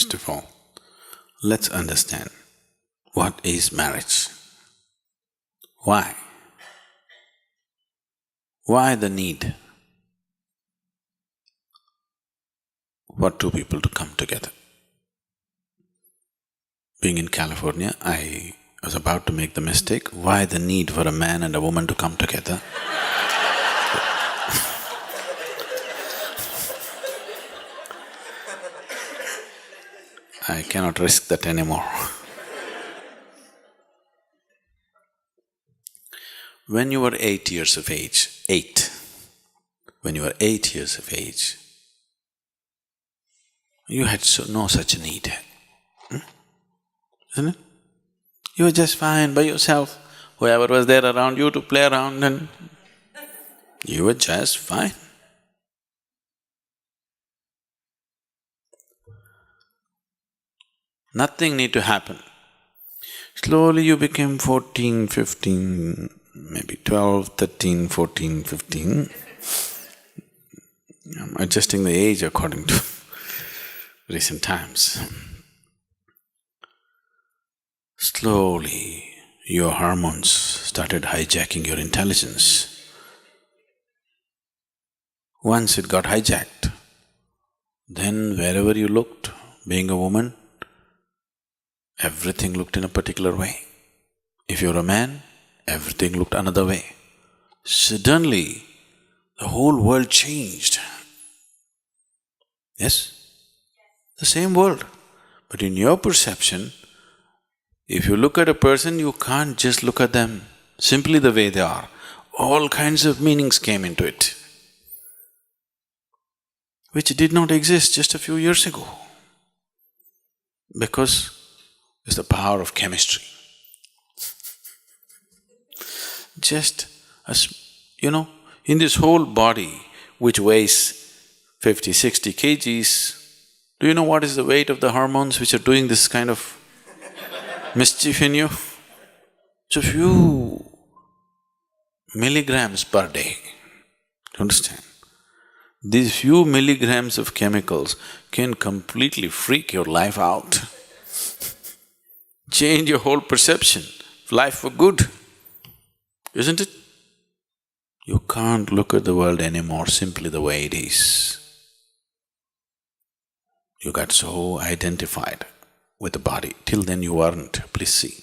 First of all, let's understand what is marriage. Why? Why the need for two people to come together? Being in California, I was about to make the mistake, why the need for a man and a woman to come together? I cannot risk that anymore. When you were 8 years of age, when you were 8 years of age, you had no such need, isn't it? You were just fine by yourself, whoever was there around you to play around and you were just fine. Nothing need to happen. Slowly you became 14, 15, maybe 12, 13, 14, 15. I'm adjusting the age according to recent times. Slowly, your hormones started hijacking your intelligence. Once it got hijacked, then wherever you looked, being a woman, everything looked in a particular way. If you're a man, everything looked another way. Suddenly, the whole world changed. Yes? The same world. But in your perception, if you look at a person, you can't just look at them simply the way they are. All kinds of meanings came into it, which did not exist just a few years ago. Because it's the power of chemistry. Just as, in this whole body which weighs 50, 60 kgs, do you know what is the weight of the hormones which are doing this kind of mischief in you? It's a few milligrams per day. Do you understand? These few milligrams of chemicals can completely freak your life out, change your whole perception of life for good, isn't it? You can't look at the world anymore simply the way it is. You got so identified with the body, till then you weren't, please see.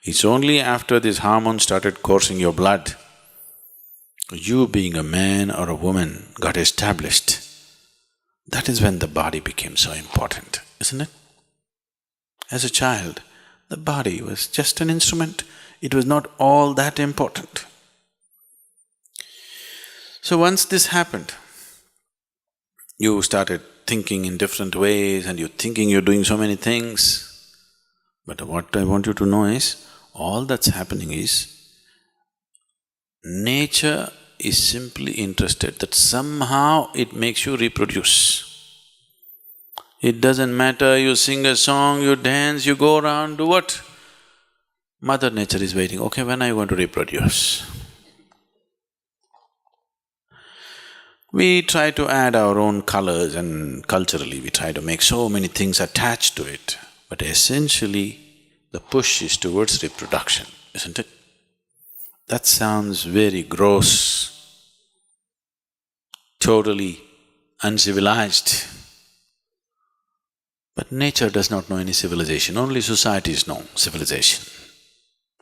It's only after these hormones started coursing your blood, you being a man or a woman got established. That is when the body became so important, isn't it? As a child, the body was just an instrument, it was not all that important. So once this happened, you started thinking in different ways and you're thinking you're doing so many things. But what I want you to know is, all that's happening is, nature is simply interested that somehow it makes you reproduce. It doesn't matter, you sing a song, you dance, you go around, do what? Mother Nature is waiting, okay, when are you going to reproduce? We try to add our own colors and culturally we try to make so many things attached to it, but essentially the push is towards reproduction, isn't it? That sounds very gross, totally uncivilized. But nature does not know any civilization, only societies know civilization,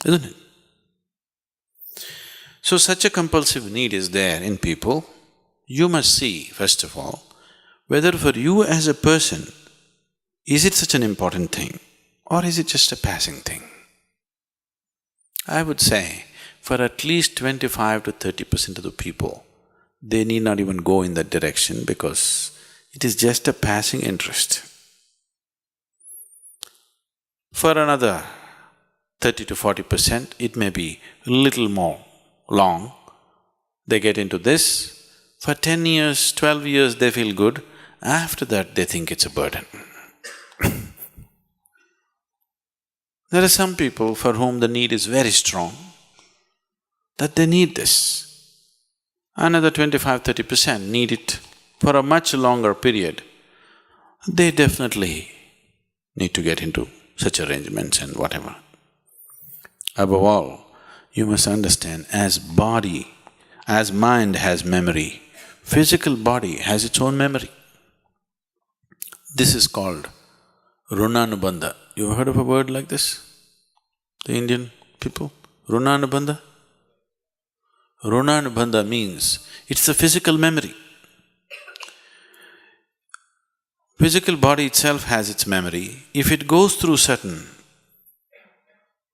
isn't it? So such a compulsive need is there in people. You must see, first of all, whether for you as a person, is it such an important thing or is it just a passing thing? I would say, for at least 25 to 30% of the people, they need not even go in that direction because it is just a passing interest. For another 30 to 40%, it may be a little more long, they get into this. For 10 years, 12 years they feel good, after that they think it's a burden. There are some people for whom the need is very strong, that they need this. Another 25–30% need it for a much longer period. They definitely need to get into such arrangements and whatever. Above all, you must understand, as mind has memory, physical body has its own memory. This is called Runanubandha. You ever heard of a word like this? The Indian people? Runanubandha? Runanubandha means it's the physical memory. Physical body itself has its memory. If it goes through certain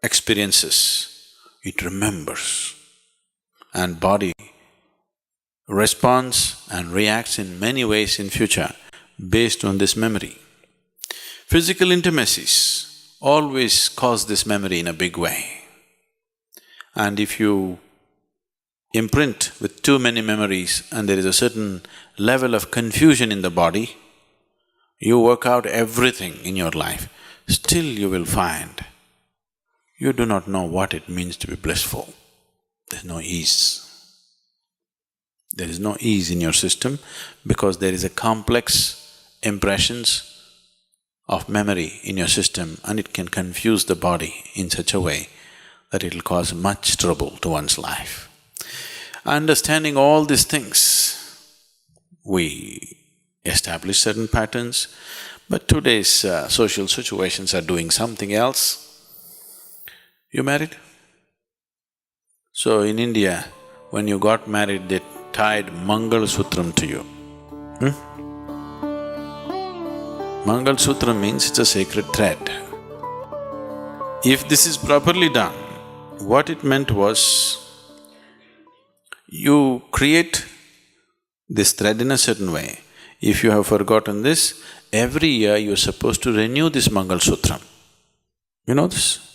experiences, it remembers. And body responds and reacts in many ways in future based on this memory. Physical intimacies always cause this memory in a big way. And if you imprint with too many memories and there is a certain level of confusion in the body, you work out everything in your life, still you will find you do not know what it means to be blissful. There's no ease. There is no ease in your system because there is a complex impressions of memory in your system and it can confuse the body in such a way that it'll cause much trouble to one's life. Understanding all these things, we establish certain patterns, but today's social situations are doing something else. You married? So in India, when you got married, they tied Mangal Sutra to you. Mangal Sutra means it's a sacred thread. If this is properly done, what it meant was, you create this thread in a certain way. If you have forgotten this, every year you're supposed to renew this Mangal Sutra. You know this?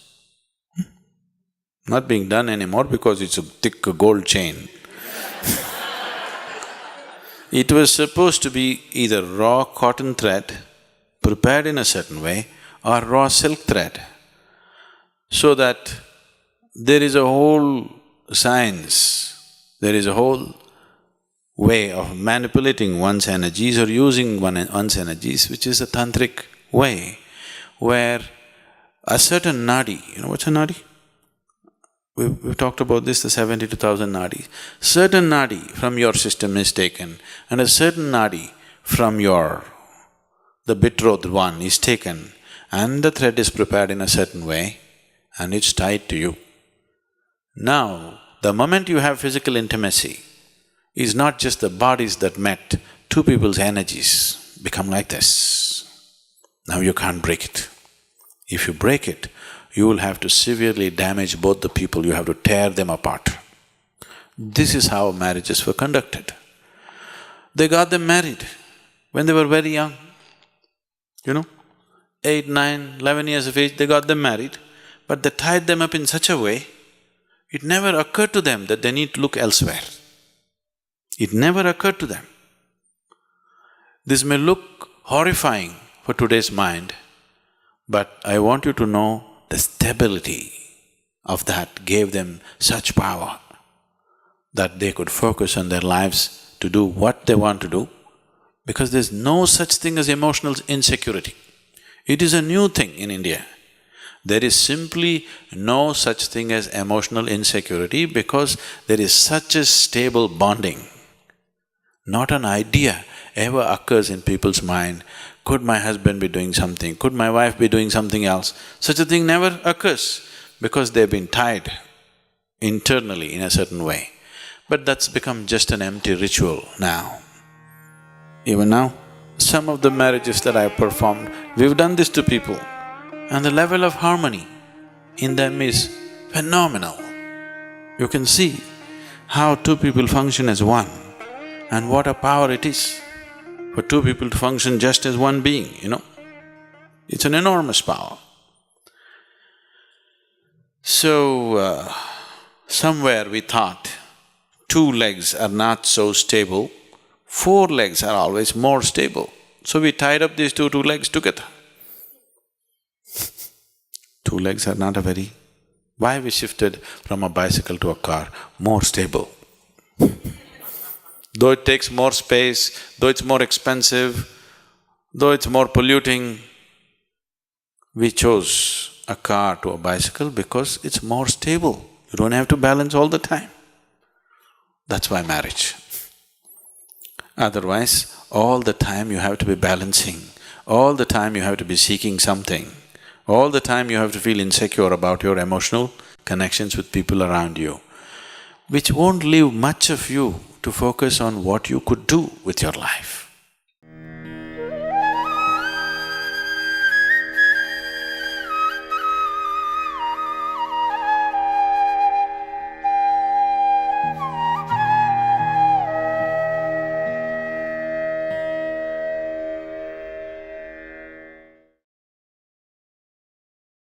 Not being done anymore because it's a thick gold chain. It was supposed to be either raw cotton thread prepared in a certain way or raw silk thread, so that there is a whole science, there is a whole way of manipulating one's energies or using one's energies, which is a tantric way, where a certain nadi, you know what's a nadi? We've talked about this, the 72,000 nadis. Certain nadi from your system is taken and a certain nadi from the betrothed one is taken and the thread is prepared in a certain way and it's tied to you. Now, the moment you have physical intimacy, is not just the bodies that met, two people's energies become like this. Now you can't break it. If you break it, you will have to severely damage both the people, you have to tear them apart. This is how marriages were conducted. They got them married when they were very young, 8, 9, 11 years of age, they got them married, but they tied them up in such a way, it never occurred to them that they need to look elsewhere. It never occurred to them. This may look horrifying for today's mind, but I want you to know the stability of that gave them such power that they could focus on their lives to do what they want to do, because there's no such thing as emotional insecurity. It is a new thing in India. There is simply no such thing as emotional insecurity because there is such a stable bonding. Not an idea ever occurs in people's mind, could my husband be doing something, could my wife be doing something else? Such a thing never occurs because they've been tied internally in a certain way. But that's become just an empty ritual now. Even now, some of the marriages that I've performed, we've done this to people and the level of harmony in them is phenomenal. You can see how two people function as one and what a power it is for two people to function just as one being, It's an enormous power. So, somewhere we thought two legs are not so stable, four legs are always more stable. So we tied up these two legs together. Two legs are not a very… Why we shifted from a bicycle to a car? More stable. Though it takes more space, though it's more expensive, though it's more polluting, We chose a car to a bicycle because it's more stable. You don't have to balance all the time. That's why marriage. Otherwise, all the time you have to be balancing, all the time you have to be seeking something, all the time you have to feel insecure about your emotional connections with people around you, which won't leave much of you to focus on what you could do with your life.